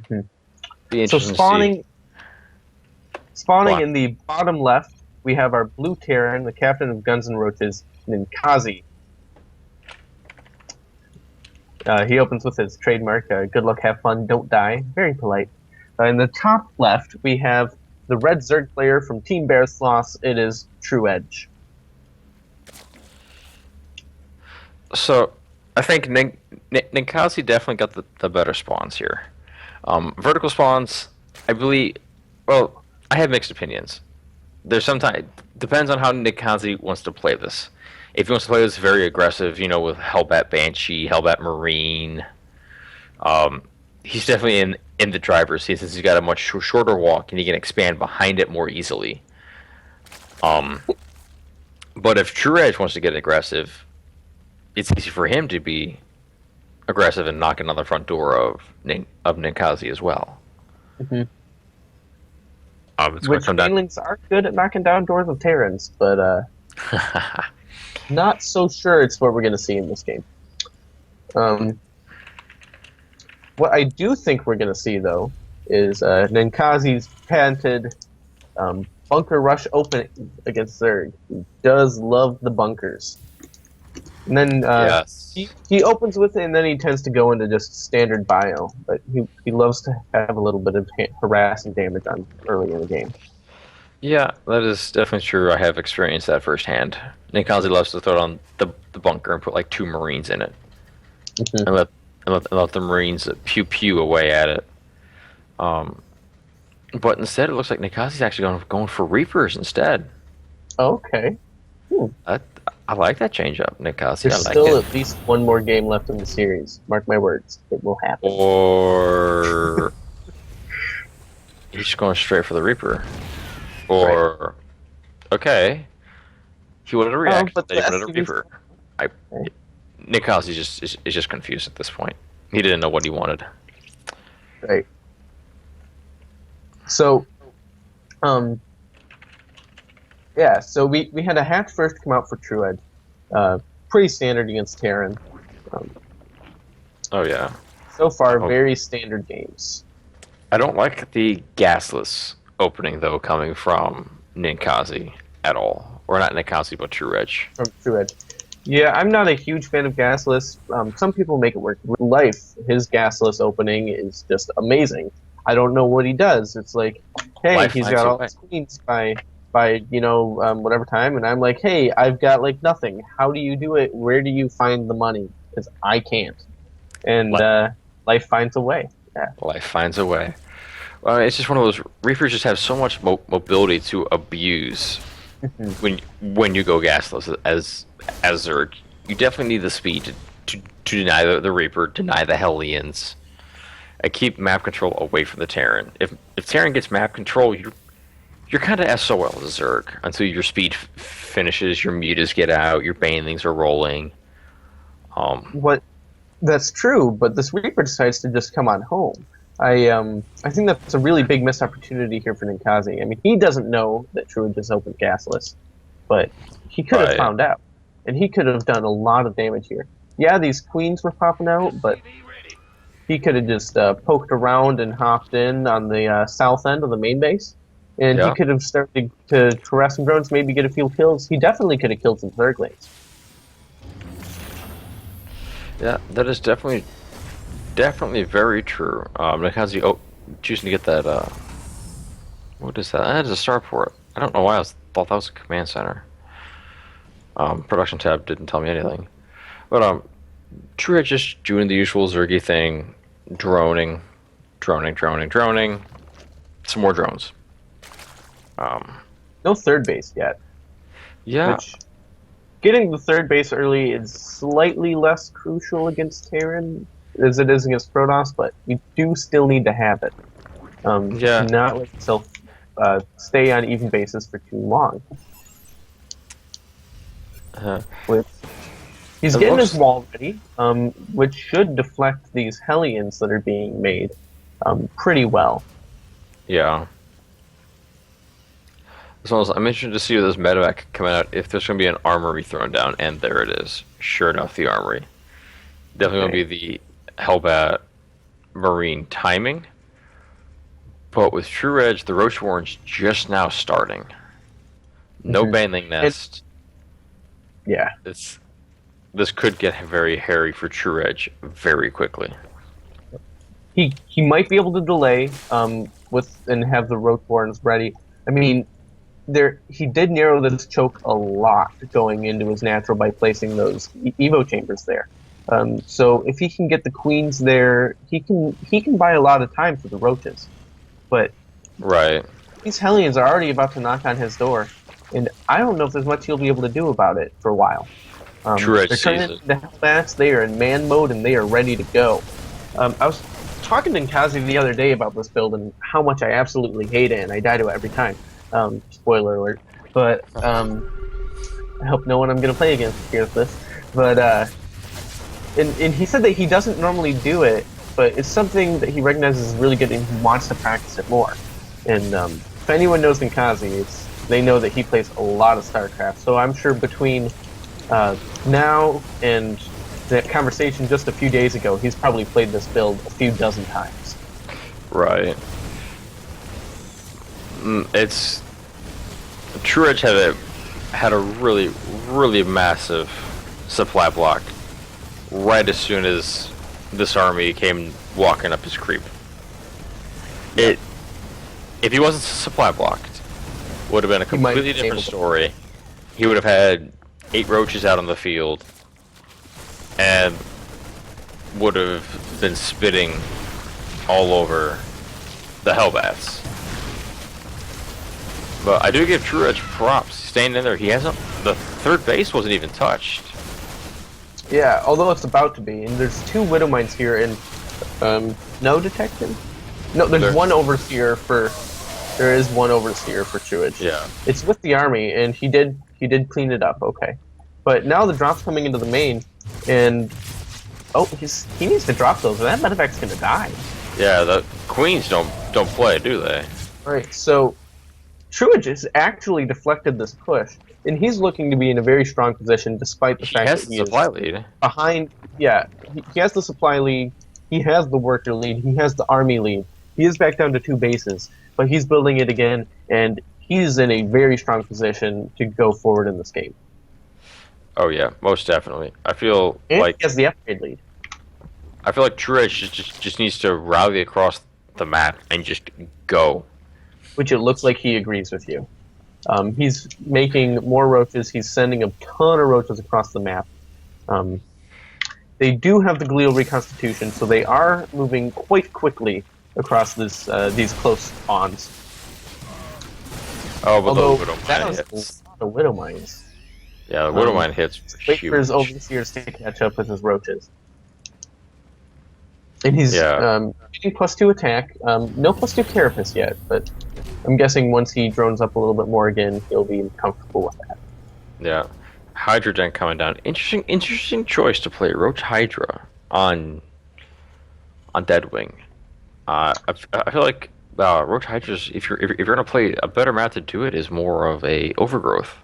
Hmm. Be So interesting to see. Go spawning on. in the bottom left, we have our blue Terran, the captain of Guns and Roaches, Ninkazi. He opens with his trademark, good luck, have fun, don't die. Very polite. In the top left, we have the red Zerg player from Team Bear Sloss. It is True Edge. So, I think Ninkasi definitely got the better spawns here. Vertical spawns, I believe. Well, I have mixed opinions. There's sometimes depends on how Ninkasi wants to play this. If he wants to play this very aggressive, with Hellbat Banshee, Hellbat Marine, um, he's definitely in the driver's seat since he's got a much shorter walk and he can expand behind it more easily. Um, but if True Edge wants to get aggressive, it's easy for him to be aggressive and knocking on the front door of Ninkazi as well. Mhm. It's going to Which come down. Banelings are good at knocking down doors of Terrans, but not so sure it's what we're going to see in this game. Um, what I do think we're going to see, though, is Ninkazi's patented bunker rush opening against Zerg. He does love the bunkers. And then Yes. he opens with it, and then he tends to go into just standard bio. But he loves to have a little bit of harass and damage on early in the game. Yeah, that is definitely true. I have experienced that firsthand. Ninkazi loves to throw on the bunker and put like two Marines in it, Mhm. and let the Marines pew pew away at it. Um, but instead, it looks like Ninkazi's actually going for Reapers instead. Okay. Hmm. I I like that change up, Ninkazi. I There's like still it. at least one more game left in the series. Mark my words, it will happen. Or he's just going straight for the Reaper. Right. Or okay, he wanted a reaction, But then the he wanted a SCV's Reaper. I okay. Ninkazi is just confused at this point. He didn't know what he wanted. Right. So, um, yeah. So we had a hatch first come out for True Edge. Pretty standard against Terran. Um, Oh yeah. so far, Oh, very standard games I don't like the gasless opening though coming from Ninkazi at all. Or not Ninkazi, but True Edge. from True Edge. Yeah, I'm not a huge fan of Gasless. Some people make it work. Real life, his Gasless opening is just amazing. I don't know what he does. It's like, hey, Life he's finds got a all way. his queens by whatever time, and I'm like, hey, I've got like nothing. How do you do it? Where do you find the money? Because I can't. And Li- life finds a way. Yeah. Life finds a way. Well, it's just one of those Reapers just have so much mobility to abuse when you go gasless as Zerg. You definitely need the speed to deny the Reaper, deny the Hellions, and keep map control away from the Terran. If Terran gets map control, you're kind of SOL as a Zerg until your speed finishes, your mutas get out, your banelings are rolling. What That's true, but this Reaper decides to just come on home. I think that's a really big missed opportunity here for Ninkazi. I mean, he doesn't know that Druid just opened gasless, but he could have Right. found out, and he could have done a lot of damage here. Yeah, these queens were popping out, but he could have just poked around and hopped in on the south end of the main base, and he Yeah. could have started to harass some drones, maybe get a few kills. He definitely could have killed some Zerglings. Yeah. That is definitely very true. Nakazi choosing to get that. What is that? That is a starport. I don't know why thought that was a command center. Production tab didn't tell me anything. But True Edge just doing the usual Zergy thing, droning, droning. Some more drones. Um, No third base yet, yeah, which getting the third base early is slightly less crucial against Terran as it is against Protoss, but we do still need to have it. You yeah. cannot let yourself stay on even bases for too long. Uh, With He's it getting his looks, wall ready, which should deflect these Hellions that are being made pretty well. yeah. So I'm interested to see this medevac coming out. If there's going to be an armory thrown down, and there it is. Sure enough, the armory. Definitely going Okay. to be the Hellbat Marine timing. But with True Edge, the Roach Warren's just now starting. No Mhm. Baneling And Nest. yeah, It's this could get very hairy for True Edge very quickly. he might be able to delay with and have the roach warrens ready. I mean, there he did narrow this choke a lot going into his natural by placing those Evo chambers there. So if he can get the queens there, he can buy a lot of time for the roaches. But Right. these Hellions are already about to knock on his door, and I don't know if there's much he'll be able to do about it for a while. True Edge They're sees turning it. into Hellbats. They are in man mode and they are ready to go. I was talking to Kazi the other day about this build and how much I absolutely hate it, and I die to it every time. Spoiler alert. But I hope no one I'm going to play against hears this. But and he said that he doesn't normally do it, but it's something that he recognizes is really good and he wants to practice it more. And if anyone knows Nkazi, they know that he plays a lot of StarCraft. So I'm sure between now and that conversation just a few days ago, he's probably played this build a few dozen times. Right. It's True Edge had a really massive supply block right as soon as this army came walking up his creep. It if he wasn't supply blocked, would have been a He might completely be different able to. story. He would have had 8 roaches out on the field and would have been spitting all over the Hellbats. But I do give True Edge props. Staying in there, he hasn't. The third base wasn't even touched. Yeah, although it's about to be, and there's 2 Widow Mines here, and no detection. No, there's There. one overseer for. There is one overseer for Chewage. Yeah. It's with the army, and he did clean it up. Okay, but now the drop's coming into the main, and he needs to drop those, or that medevac's gonna die. Yeah, the queens don't play, do they? Right. So Truage has actually deflected this push, and he's looking to be in a very strong position, despite the He fact has that the he supply is lead. behind. Yeah, he has the supply lead, he has the worker lead, he has the army lead. He is back down to 2 bases, but he's building it again, and he's in a very strong position to go forward in this game. Oh yeah, most definitely. And he has the upgrade lead, I feel like True Edge just needs to rally across the map and just go. which it looks like he agrees with you. He's making more roaches. He's sending a ton of roaches across the map. Um, they do have the glial reconstitution, so they are moving quite quickly across these close spawns. Oh, but Although the Widow that Mine was hits. a lot of Widow Mines. Yeah, the Widow Mine hits Wait for his huge. overseers to catch up with his roaches. And he's Yeah, getting +2 attack. No +2 carapace yet, but I'm guessing once he drones up a little bit more again, he'll be comfortable with that. yeah. Hydra Gen coming down. Interesting choice to play Roach Hydra on Deadwing. I feel like Roach Hydra's if you're gonna play a better map to do it is more of a overgrowth.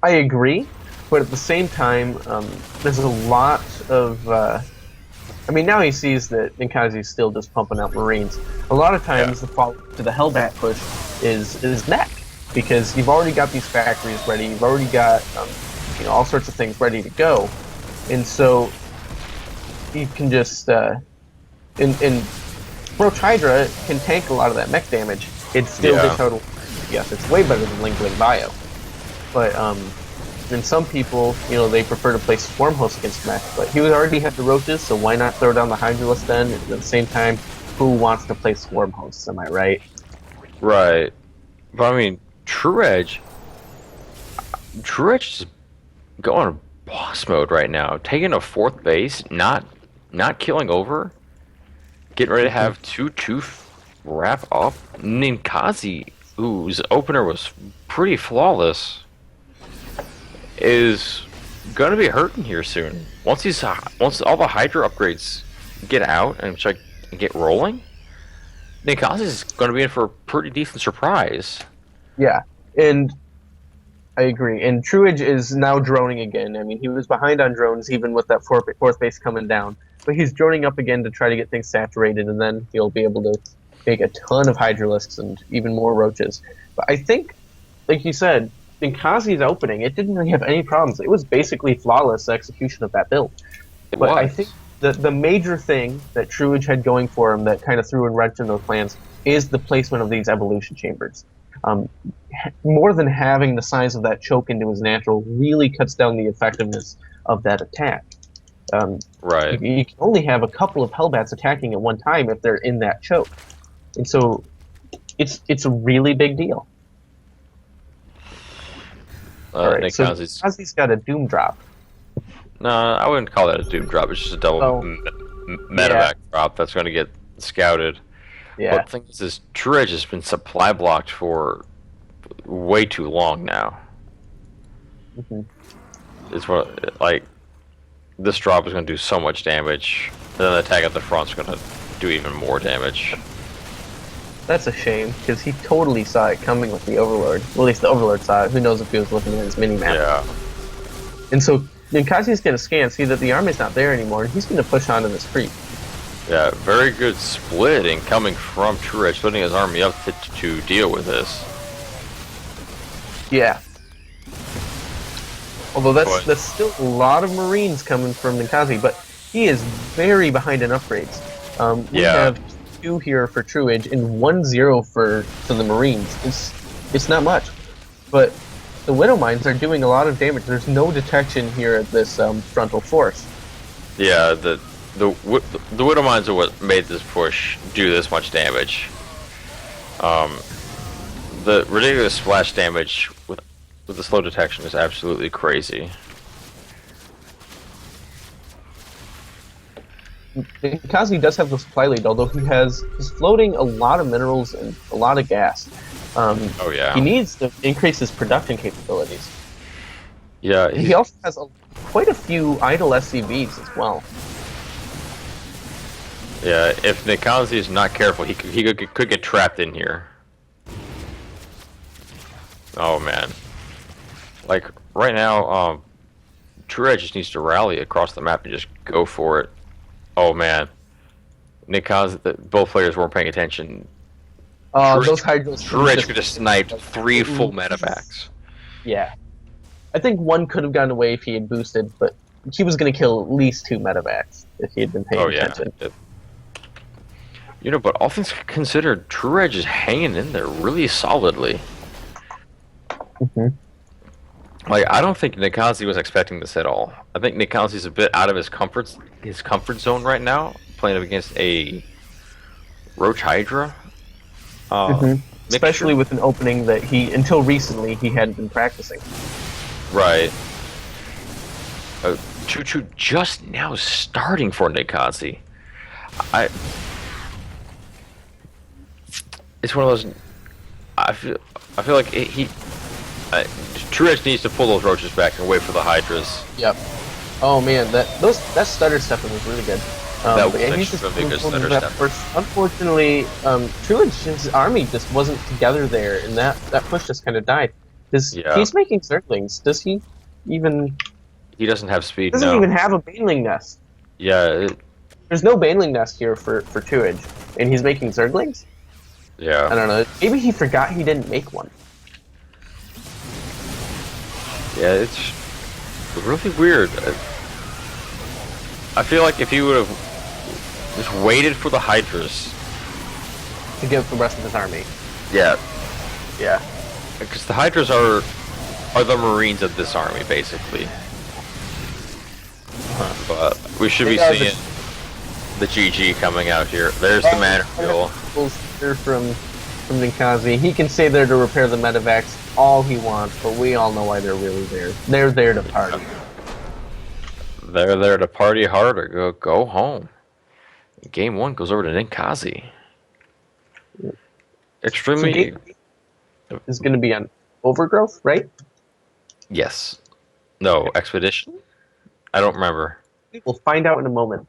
I agree, but at the same time, there's a lot of. I mean, now he sees that Nkazi's still just pumping out Marines. A lot of times, the follow to the Hellbat push is mech, because you've already got these factories ready. You've already got all sorts of things ready to go, and so you can just and Roach Hydra can tank a lot of that mech damage. It's still Yeah. dish out. Yes, it's way better than Lingling Bio, but and some people, they prefer to play Swarm Host against mech, but he would already have the roaches, so why not throw down the Hydralist then? And at the same time, who wants to play Swarm Hosts, am I right? Right. But I mean, True Edge is going boss mode right now, taking a 4th base, not killing over, getting ready to have 2-2 wrap up. Ninkazi, whose opener was pretty flawless, is gonna be hurting here soon. Once all the Hydra upgrades get out and get rolling, Ninkazi is gonna be in for a pretty decent surprise. Yeah, and I agree. And Truage is now droning again. I mean, he was behind on drones even with that fourth base coming down, but he's droning up again to try to get things saturated, and then he'll be able to make a ton of Hydralisks and even more roaches. But I think, like you said, in Kazi's opening, it didn't really have any problems. It was basically flawless execution of that build. It But I think was. the major thing that Truage had going for him that kind of threw a wrench in those plans is the placement of these evolution chambers. Um, More than having the size of that choke into his natural really cuts down the effectiveness of that attack. Um, Right. you can only have a couple of Hellbats attacking at one time if they're in that choke, and so it's a really big deal. All right, Nick so Kazi's. Kazi's got a Doom Drop. No, I wouldn't call that a doom drop. It's just a double Oh, yeah, medevac drop that's going to get scouted. But yeah. the thing is True Edge has been supply blocked for way too long now. Hmm. It's what like this drop is going to do so much damage. Then the attack at the front is going to do even more damage. That's a shame because he totally saw it coming with the Overlord. Well, at least the Overlord saw it. Who knows if he was looking at his mini map? Yeah, And so Ninkazi's going to scan, see that the army's not there anymore, and he's going to push onto this creep. yeah. Very good splitting coming from True Edge, splitting his army up to deal with this. Yeah. Although But that's still a lot of Marines coming from Ninkazi, but he is very behind in upgrades. We yeah, have 2 here for Truage and 1-0 for the Marines. It's not much, but the Widow Mines are doing a lot of damage. There's no detection here at this frontal force. yeah. The Widow Mines are what made this push do this much damage. Um, the ridiculous splash damage with the slow detection is absolutely crazy. Ninkazi does have the supply lead, although he's floating a lot of minerals and a lot of gas. Oh yeah, He needs to increase his production capabilities. yeah. He also has quite a few idle SCVs as well. Yeah, if Nikazi is not careful, he could get trapped in here. Oh man, like right now, True Edge just needs to rally across the map and just go for it. Oh man, Nikazi, both players weren't paying attention. Those Hydros True Edge could have sniped 3 full medevacs. Yeah. I think one could have gotten away if he had boosted, but he was going to kill at least 2 medevacs if he had been paying Oh yeah. attention. You know, but all things considered, True Edge is hanging in there really solidly. Hmm. Like, I don't think Nikazi was expecting this at all. I think Nikazi's a bit out of his comfort zone right now, playing against a Roach Hydra. Especially mixture. with an opening that until recently, he hadn't been practicing. Right. Choo Choo just now starting for Nikazi. I. It's one of those. I feel like True Edge needs to pull those roaches back and wait for the Hydras. Yep. Oh man, that stutter stepping was really good. That But yeah, was he's just extremely good holding stutter that step. first. Unfortunately, Truage's army just wasn't together there, and that push just kind of died. Yeah. He's making Zerglings? Does he even? He doesn't have speed Doesn't now. even have a Baneling nest. Yeah. There's no Baneling nest here for Truage, and he's making Zerglings. I Yeah. don't know. Maybe he forgot he didn't make one. Yeah. It's really weird. I feel like if he would have just waited for the Hydras. To give the rest of his army. Yeah. Yeah. Because the Hydras are the Marines of this army, basically. But we should be They are seeing the GG coming out here. There's the Manor Hill. Here from Ninkazi. He can stay there to repair the medevacs all he wants, but we all know why they're really there. They're there to party. They're there to party hard or go home. Game 1 goes over to Ninkazi. So Extremely. game is going to be on Overgrowth, right? Yes. No, Expedition? I don't remember. We'll find out in a moment.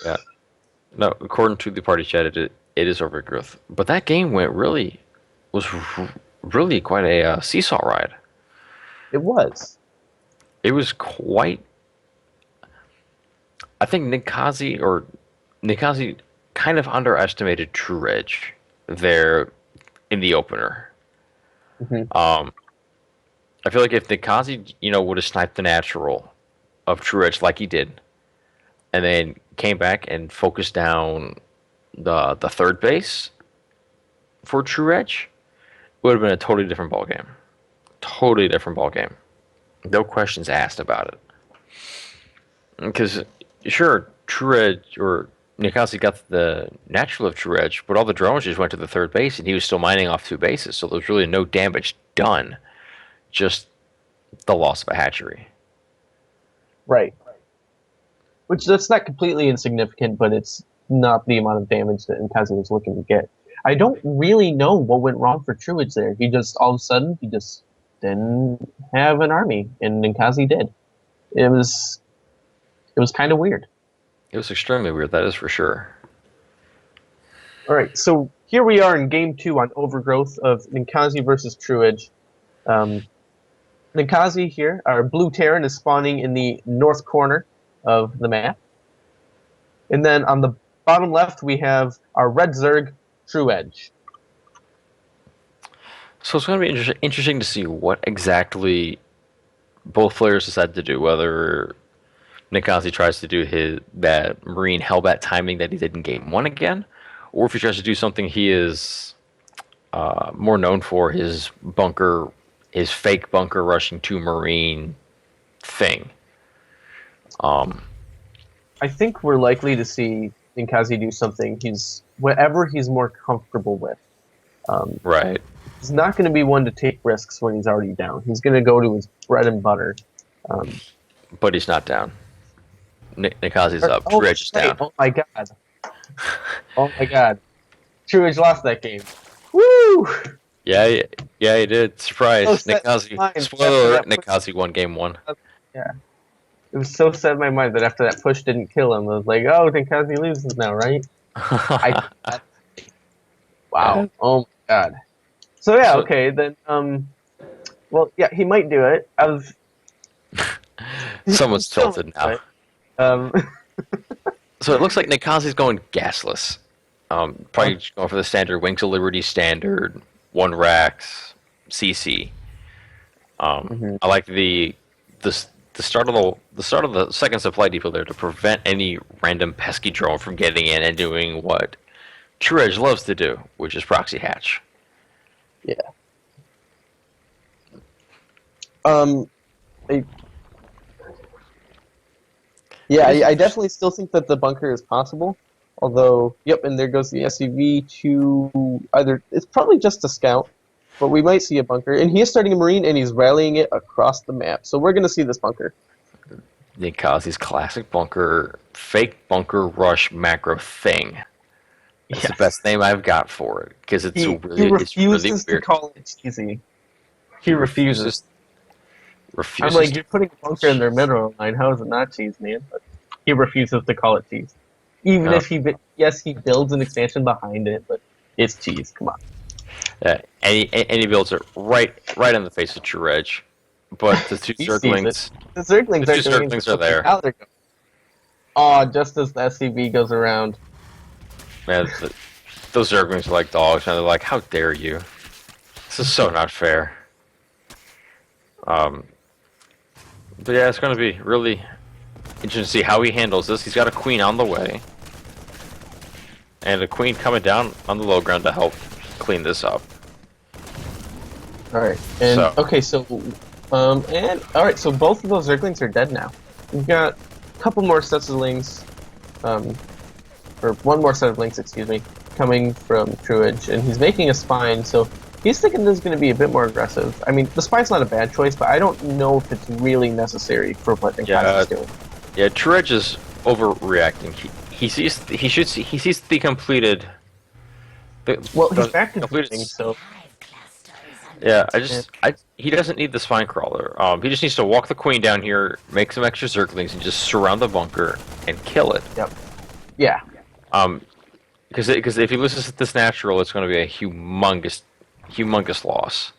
Yeah. No, according to the party chat, it is Overgrowth. But that game was really quite a seesaw ride. It was. It was quite. I think Ninkazi kind of underestimated True Edge there in the opener. Hmm. Um, I feel like if Nikazi, would have sniped the natural of True Edge like he did, and then came back and focused down the third base for True Edge, it would have been a totally different ball game. Totally different ball game. No questions asked about it. Because sure, True Edge or Nikazi got the natural of True Edge, but all the drones just went to the third base, and he was still mining off two bases, so there was really no damage done. Just the loss of a hatchery. Right. Which that's not completely insignificant, but it's not the amount of damage that Nkazi was looking to get. I don't really know what went wrong for Truage there. He just all of a sudden he just didn't have an army, and Nkazi did. It was kind of weird. It was extremely weird, that is for sure. All right, so here we are in game two on Overgrowth of Nkazi versus Truage. Um, Nkazi here, our blue Terran, is spawning in the north corner of the map. And then on the bottom left, we have our red Zerg, True Edge. So it's going to be interesting to see what exactly both players decide to do. Whether Nikazi tries to do that Marine Hellbat timing that he did in game one again, or if he tries to do something he is more known for, his fake bunker rushing to Marine thing. I think we're likely to see Nkazi do something whatever he's more comfortable with. Right. He's not going to be one to take risks when he's already down. He's going to go to his bread and butter. But he's not down. Nikazi's up. Oh, True Edge is down. Oh my god. Oh my god. True Edge lost that game. Woo! Yeah, he did. Surprise. Oh, Nikazi. Spoiler alert, Nikazi won game one. Yeah. It was so set in my mind that after that push didn't kill him, I was like, oh, Nkazi loses now, right? Wow. Oh my god. So yeah, okay, then well yeah, he might do it. Someone's tilted now. Right? Um So it looks like Nikazi's going gasless. Probably just going for the standard Wings of Liberty standard, 1 Rax, CC. I like the start of the second supply depot there to prevent any random pesky drone from getting in and doing what True Edge loves to do, which is proxy hatch. Yeah. I definitely still think that the bunker is possible. Although, yep, and there goes the SUV to it's probably just a scout, but we might see a bunker. And he is starting a Marine, and he's rallying it across the map. So we're going to see this bunker. Nikazi's classic fake bunker rush macro thing. That's the best name I've got for it, because it's he really refuses weird. to call it cheesy. He refuses. I'm like, you're putting a bunker in their mineral line. How is it not cheese, man? But he refuses to call it cheese. Even if he builds an expansion behind it, but it's cheese. Come on. Yeah, and he builds it right in the face of True Edge. But the two Zerglings, are there. Oh, just as the SCV goes around. Man, those Zerglings are like dogs, and they're like, "How dare you? This is so not fair." But yeah, it's going to be really interesting to see how he handles this. He's got a queen on the way, and a queen coming down on the low ground to help clean this up. All right, and all right, so both of those Zerglings are dead now. We've got a couple more sets of lings, or one more set of links, excuse me, coming from Truage, and he's making a spine, so he's thinking this is going to be a bit more aggressive. I mean, the spine's not a bad choice, but I don't know if it's really necessary for what Nkazi's doing. Yeah, Truage is overreacting. He sees the completed. He's back to completed, so. Yeah, he doesn't need the spine crawler. He just needs to walk the queen down here, make some extra Zerglings, and just surround the bunker and kill it. Yep. Yeah. Because if he loses this natural, it's going to be a humongous loss.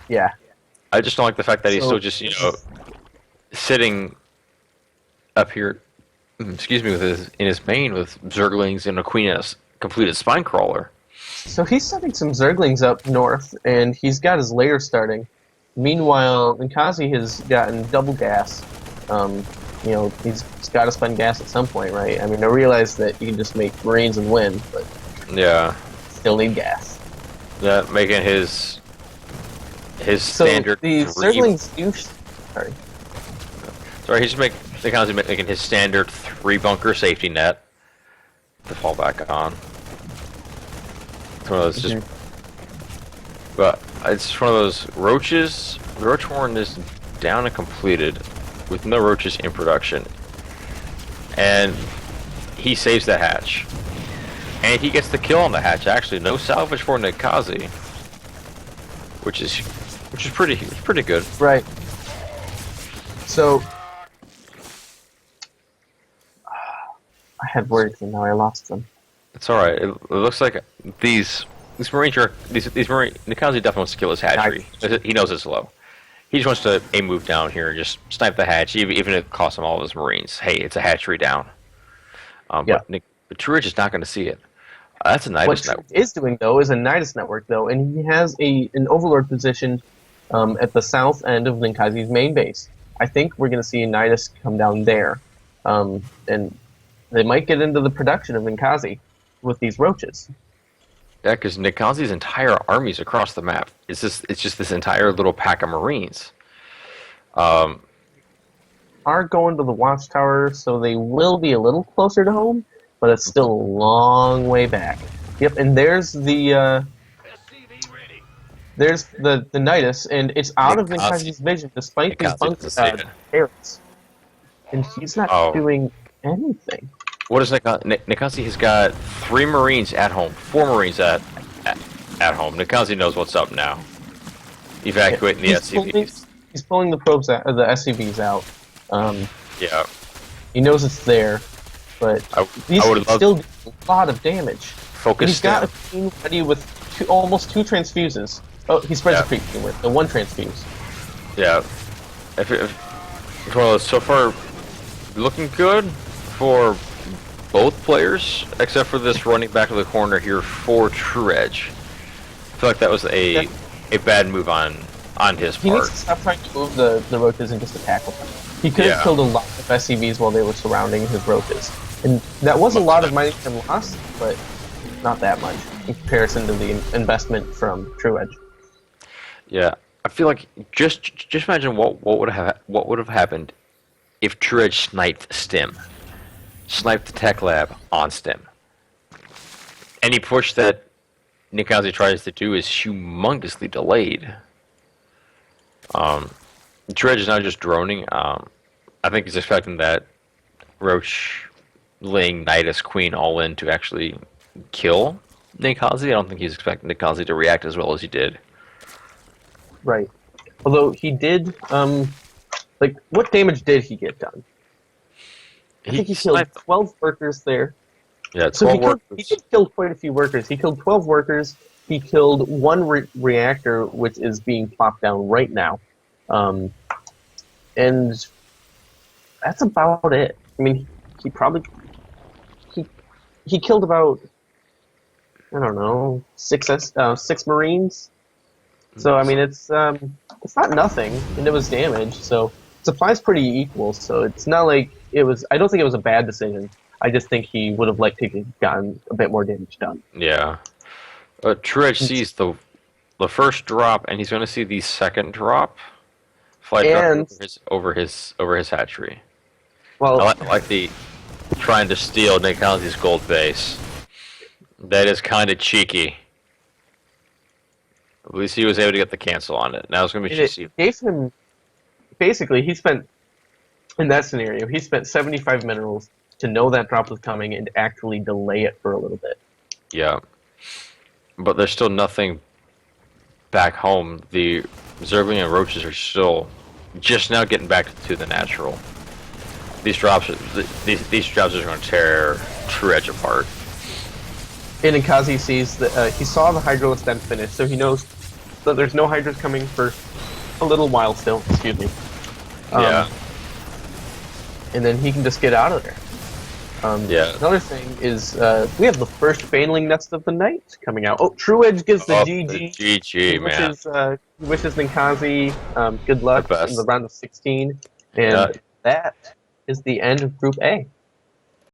Yeah. I just don't like the fact that he's still just sitting up here excuse me, with his main with Zerglings and a Queen as completed spine crawler. So he's setting some Zerglings up north, and he's got his lair starting. Meanwhile, Nkazi has gotten double gas. He's got to spend gas at some point, right? I mean, I realize that you can just make Marines and win, but yeah, still need gas. That making his standard. The Zerglings do. Sorry, he's making his standard 3 bunker safety net to fall back on. It's one of those but it's one of those roaches. The roach horn is down and completed with no roaches in production, and he saves the hatch, and he gets the kill on the hatch. Actually, no salvage for Nkazi, which is pretty good. Right. So I had words and now I lost them. It's all right. It looks like these Marines are these Marine. Nkazi definitely wants to kill his hatchery. He knows it's low. He just wants to aim move down here and just snipe the hatch, even if it costs him all of his Marines. Hey, it's a hatchery down. Yeah. But True Ridge is not going to see it. That's a Nidus network. What he is doing though is a Nidus network though, and he has an Overlord position at the south end of Nkazi's main base. I think we're going to see a Nidus come down there, and they might get into the production of Nkazi with these roaches. Yeah, because Nkazi's entire armies across the map. It's just this entire little pack of Marines. Are going to the watchtower, so they will be a little closer to home, but it's still a long way back. Yep, and there's the Nidus, and it's out of Nkazi's vision despite these parrots. And he's not doing anything. What is Nkazi has got 3 Marines at home, 4 Marines at home. Nkazi knows what's up now. Evacuating the SCVs. He's pulling the probes out, the SCVs out. Yeah. He knows it's there, but these still do a lot of damage. Focus. He's got a team ready with almost 2 transfuses. Oh, he spreads a creep humor. The 1 transfuse. Yeah. Well, so far, looking good for both players, except for this running back to the corner here for True Edge. I feel like that was a bad move on his part. He needs to stop trying to move the roaches and just attack with them. He could have killed a lot of SCVs while they were surrounding his roaches. And that was a lot of mining from loss, but not that much in comparison to the investment from True Edge. Yeah, I feel like just imagine what would have happened if True Edge sniped Stim. Sniped the tech lab on Stim. Any push that Nkazi tries to do is humongously delayed. True Edge is not just droning. I think he's expecting that Roach, Ling, Nidus, Queen all in to actually kill Nkazi. I don't think he's expecting Nkazi to react as well as he did. Right. Although he did, what damage did he get done? I think he killed 12 workers there. Yeah, 12 workers. He did kill quite a few workers. He killed 12 workers. He killed 1 reactor, which is being plopped down right now. And that's about it. I mean, he probably... He killed about, I don't know, 6 Marines. So, I mean, it's not nothing, and it was damage, so supply's pretty equal, so it's not like it was... I don't think it was a bad decision. I just think he would have liked to have gotten a bit more damage done. Yeah. True Edge sees the first drop, and he's going to see the second drop. Flight drop over his hatchery. Well, I like the trying to steal Nkazi's gold base. That is kind of cheeky. At least he was able to get the cancel on it. Now it's going to be just... It gave him... Basically, he spent... In that scenario, he spent 75 minerals to know that drop was coming and actually delay it for a little bit. Yeah. But there's still nothing back home. The Zergling and Roaches are still just now getting back to the natural. These drops are going to tear True Edge apart. And Nkazi sees that he saw the Hydro stem finish, so he knows that there's no Hydras coming for a little while still. Excuse me. Yeah. And then he can just get out of there. Yeah. Another thing is we have the first Baneling Nest of the night coming out. Oh, True Edge gives the Oh, the GG. GG, man. He wishes Ninkazi good The luck in the best. round of 16, Yeah. and that is the end of Group A.